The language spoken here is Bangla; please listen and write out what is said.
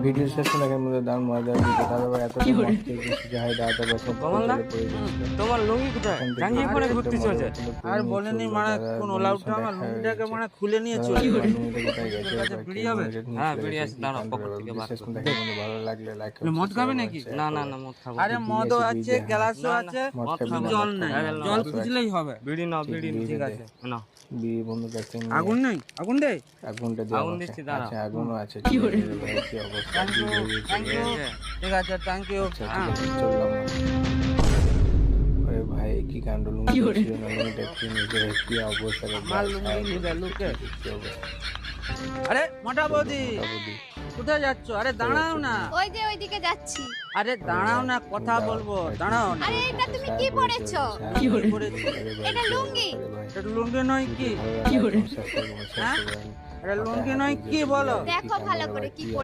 ভিডিও শেষ রাখার মধ্যে দাম মজা দিতে তারপর এত যাই দাঁড়াতে বসে তোমার লুঙ্গি কোথায় টাঙ্গিয়ে পরে ঘুরতে চলছে আর বলেনি মানে কোন ওলা উঠা আমার লুঙ্গিটাকে মানে খুলে নিয়ে চলে গেল। বিড়ি হবে? হ্যাঁ বিড়ি আছে দাঁড়াও পকেট থেকে বার করো। ভালো লাগলে লাইক মদ খাবে নাকি? না না না মদ খাবো আরে মদও আছে, গ্লাসও আছে, মদ শুধু খাবো জল না। নাই। আরে না, জল না, খুঁজলেই হবে। বিড়ি নাও বিড়ি ঠিক আছে। না বি বন্ধু কাছে আগুন নাই? আগুন দে। আগুনটা দিয়ে আগুন দিচ্ছি, দাঁড়াও। আচ্ছা আগুনও আছে কি অবস্থা থ্যাংক ইউ, থ্যাংক ইউ। ঠিক আছে, থ্যাংক ইউ। চললাম আরে ভাই কি কাণ্ড লুঙ্গি ছিল না লুঙ্গিটা কি নিজের কি অবস্থা রে আমার লুঙ্গি নিবে লুকে। কি অবস্থা আরে মোটা বৌদি, বৌদি কোথায় যাচ্ছ? আরে দাঁড়াও না। ওই যে ওইদিকে যাচ্ছি। আরে দাঁড়াও না, কথা বলবো। দাঁড়াও না। আরে এটা তুমি কি পরেছো? কি পরেছি? এটা লুঙ্গি। এটা লুঙ্গি নয় কি? কি করে হ্যাঁ? এটা লুঙ্গি নয় কি বলো? দেখো ভালো করে কি